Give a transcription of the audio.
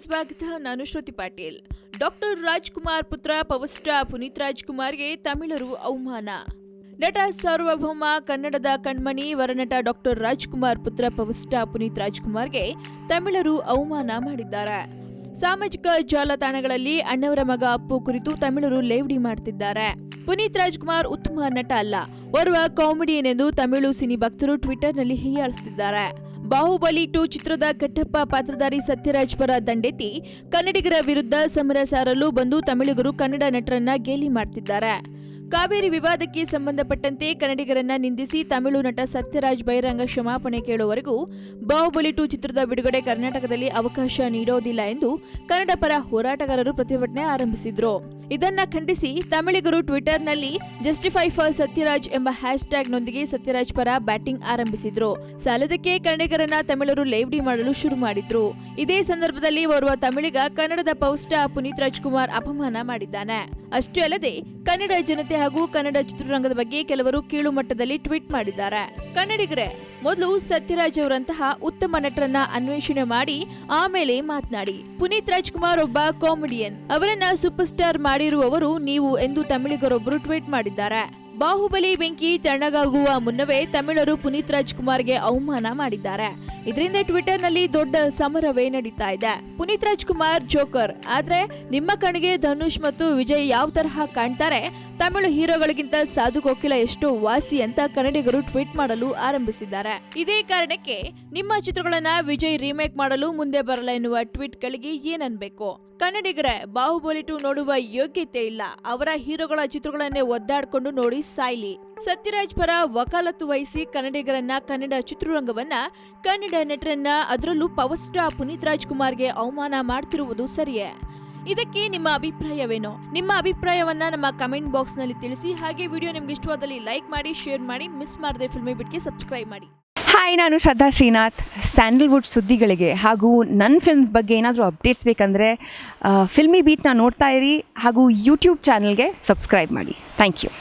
ಸ್ವಾಗತ. ನಾನು ಶ್ರುತಿ ಪಾಟೀಲ್. ಡಾಕ್ಟರ್ ರಾಜ್ಕುಮಾರ್ ಪುತ್ರ ಪವರ್ ಸ್ಟಾರ್ ಪುನೀತ್ ರಾಜ್ಕುಮಾರ್ಗೆ ತಮಿಳರು ಅವಮಾನ. ನಟ ಸಾರ್ವಭೌಮ ಕನ್ನಡದ ಕಣ್ಮಣಿ ವರನಟ ಡಾಕ್ಟರ್ ರಾಜ್ಕುಮಾರ್ ಪುತ್ರ ಪವರ್ ಸ್ಟಾರ್ ಪುನೀತ್ ರಾಜ್ಕುಮಾರ್ಗೆ ತಮಿಳರು ಅವಮಾನ ಮಾಡಿದ್ದಾರೆ. ಸಾಮಾಜಿಕ ಜಾಲತಾಣಗಳಲ್ಲಿ ಅಣ್ಣವರ ಮಗ ಅಪ್ಪು ಕುರಿತು ತಮಿಳರು ಲೇವಡಿ ಮಾಡ್ತಿದ್ದಾರೆ. ಪುನೀತ್ ರಾಜ್ಕುಮಾರ್ ಉತ್ತಮ ನಟ ಅಲ್ಲ, ಓರ್ವ ಕಾಮಿಡಿಯನ್ ಎಂದು ತಮಿಳು ಸಿನಿ ಭಕ್ತರು ಟ್ವಿಟರ್ನಲ್ಲಿ ಹೀಯಾಳಿಸುತ್ತಿದ್ದಾರೆ. ಬಾಹುಬಲಿ 2 ಚಿತ್ರದ ಕಟ್ಟಪ್ಪ ಪಾತ್ರಧಾರಿ ಸತ್ಯರಾಜ್ ಪರ ದಂಡೆತ್ತಿ ಕನ್ನಡಿಗರ ವಿರುದ್ಧ ಸಮರ ಸಾರಲು ಬಂದು ತಮಿಳಿಗರು ಕನ್ನಡ ನಟರನ್ನ ಗೇಲಿ ಮಾಡ್ತಿದ್ದಾರೆ. ಕಾವೇರಿ ವಿವಾದಕ್ಕೆ ಸಂಬಂಧಪಟ್ಟಂತೆ ಕನ್ನಡಿಗರನ್ನ ನಿಂದಿಸಿ ತಮಿಳು ನಟ ಸತ್ಯರಾಜ್ ಬಹಿರಂಗ ಕ್ಷಮಾಪಣೆ ಕೇಳುವವರೆಗೂ ಬಾಹುಬಲಿ 2 ಚಿತ್ರದ ಬಿಡುಗಡೆ ಕರ್ನಾಟಕದಲ್ಲಿ ಅವಕಾಶ ನೀಡೋದಿಲ್ಲ ಎಂದು ಕನ್ನಡ ಪರ ಹೋರಾಟಗಾರರು ಪ್ರತಿಭಟನೆ ಆರಂಭಿಸಿದ್ರು. ಇದನ್ನ ಖಂಡಿಸಿ ತಮಿಳಿಗರು ಟ್ವಿಟರ್ನಲ್ಲಿ ಜಸ್ಟಿಫೈ ಫಾರ್ ಸತ್ಯರಾಜ್ ಎಂಬ ಹ್ಯಾಶ್ಟ್ಯಾಗ್ ನೊಂದಿಗೆ ಸತ್ಯರಾಜ್ ಪರ ಬ್ಯಾಟಿಂಗ್ ಆರಂಭಿಸಿದ್ರು. ಸಾಲದಕ್ಕೆ ಕನ್ನಡಿಗರನ್ನ ತಮಿಳರು ಲೇವಡಿ ಮಾಡಲು ಶುರು ಮಾಡಿದ್ರು. ಇದೇ ಸಂದರ್ಭದಲ್ಲಿ ಓರ್ವ ತಮಿಳಿಗ ಕನ್ನಡದ ಪವರ್ ಸ್ಟಾರ್ ಪುನೀತ್ ರಾಜ್ಕುಮಾರ್ ಅಪಮಾನ ಮಾಡಿದ್ದಾನೆ. ಅಷ್ಟೇ ಅಲ್ಲದೆ ಕನ್ನಡ ಜನತೆ ಹಾಗೂ ಕನ್ನಡ ಚಿತ್ರರಂಗದ ಬಗ್ಗೆ ಕೆಲವರು ಕೀಳು ಮಟ್ಟದಲ್ಲಿ ಟ್ವೀಟ್ ಮಾಡಿದ್ದಾರೆ. ಕನ್ನಡಿಗರೇ, ಮೊದಲು ಸತ್ಯರಾಜ್ ಅವರಂತಹ ಉತ್ತಮ ನಟರನ್ನ ಅನ್ವೇಷಣೆ ಮಾಡಿ ಆಮೇಲೆ ಮಾತನಾಡಿ. ಪುನೀತ್ ರಾಜ್ಕುಮಾರ್ ಒಬ್ಬ ಕಾಮಿಡಿಯನ್, ಅವರನ್ನ ಸೂಪರ್ ಸ್ಟಾರ್ ಮಾಡಿರುವವರು ನೀವು ಎಂದು ತಮಿಳಿಗರೊಬ್ಬರು ಟ್ವೀಟ್ ಮಾಡಿದ್ದಾರೆ. ಬಾಹುಬಲಿ ಬೆಂಕಿ ತಣ್ಣಗಾಗುವ ಮುನ್ನವೇ ತಮಿಳರು ಪುನೀತ್ ರಾಜ್ಕುಮಾರ್ಗೆ ಅವಮಾನ ಮಾಡಿದ್ದಾರೆ. ಇದರಿಂದ ಟ್ವಿಟರ್ನಲ್ಲಿ ದೊಡ್ಡ ಸಮರವೇ ನಡೀತಾ ಇದೆ. ಪುನೀತ್ ರಾಜ್ಕುಮಾರ್ ಜೋಕರ್, ಆದ್ರೆ ನಿಮ್ಮ ಕಣ್ಣಿಗೆ ಧನುಷ್ ಮತ್ತು ವಿಜಯ್ ಯಾವ ತರಹ ಕಾಣ್ತಾರೆ? ತಮಿಳು ಹೀರೋಗಳಿಗಿಂತ ಸಾಧು ಕೋಕಿಲ ಎಷ್ಟೋ ವಾಸಿ ಅಂತ ಕನ್ನಡಿಗರು ಟ್ವೀಟ್ ಮಾಡಲು ಆರಂಭಿಸಿದ್ದಾರೆ. ಇದೇ ಕಾರಣಕ್ಕೆ ನಿಮ್ಮ ಚಿತ್ರಗಳನ್ನ ವಿಜಯ್ ರೀಮೇಕ್ ಮಾಡಲು ಮುಂದೆ ಬರಲ್ಲ ಎನ್ನುವ ಟ್ವೀಟ್ಗಳಿಗೆ ಏನನ್ಬೇಕು? ಕನ್ನಡಿಗರೇ, ಬಾಹುಬಲಿ 2 ನೋಡುವ ಯೋಗ್ಯತೆ ಇಲ್ಲ. ಅವರ ಹೀರೋಗಳ ಚಿತ್ರಗಳನ್ನೇ ಒದ್ದಾಡ್ಕೊಂಡು ನೋಡಿ ಸಾಯ್ಲಿ. ಸತ್ಯರಾಜ್ ಪರ ವಕಾಲತ್ತು ವಹಿಸಿ ಕನ್ನಡಿಗರನ್ನ, ಕನ್ನಡ ಚಿತ್ರರಂಗವನ್ನ, ಕನ್ನಡ ನಟರನ್ನ, ಅದರಲ್ಲೂ ಪವರ್ ಸ್ಟಾರ್ ಪುನೀತ್ ರಾಜ್ಕುಮಾರ್ಗೆ ಅವಮಾನ ಮಾಡ್ತಿರುವುದು ಸರಿಯೇ? ಇದಕ್ಕೆ ನಿಮ್ಮ ಅಭಿಪ್ರಾಯವೇನು? ನಿಮ್ಮ ಅಭಿಪ್ರಾಯವನ್ನ ನಮ್ಮ ಕಮೆಂಟ್ ಬಾಕ್ಸ್ ನಲ್ಲಿ ತಿಳಿಸಿ. ಹಾಗೆ ವಿಡಿಯೋ ನಿಮ್ಗೆ ಇಷ್ಟವಾದಲ್ಲಿ ಲೈಕ್ ಮಾಡಿ, ಶೇರ್ ಮಾಡಿ, ಮಿಸ್ ಮಾಡದೆ ಫಿಲ್ಮಿ ಬಿಟ್ಗೆ ಸಬ್ಸ್ಕ್ರೈಬ್ ಮಾಡಿ. ಹಾಯ್, ನಾನು ಶ್ರದ್ಧಾ ಶ್ರೀನಾಥ್. ಸ್ಯಾಂಡಲ್ವುಡ್ ಸುದ್ದಿಗಳಿಗೆ ಹಾಗೂ ನನ್ನ ಫಿಲ್ಮ್ಸ್ ಬಗ್ಗೆ ಏನಾದರೂ ಅಪ್ಡೇಟ್ಸ್ ಬೇಕಂದರೆ ಫಿಲ್ಮಿ ಬೀಟ್ನ ನೋಡ್ತಾ ಇರಿ ಹಾಗೂ ಯೂಟ್ಯೂಬ್ ಚಾನಲ್ಗೆ ಸಬ್ಸ್ಕ್ರೈಬ್ ಮಾಡಿ. Thank you.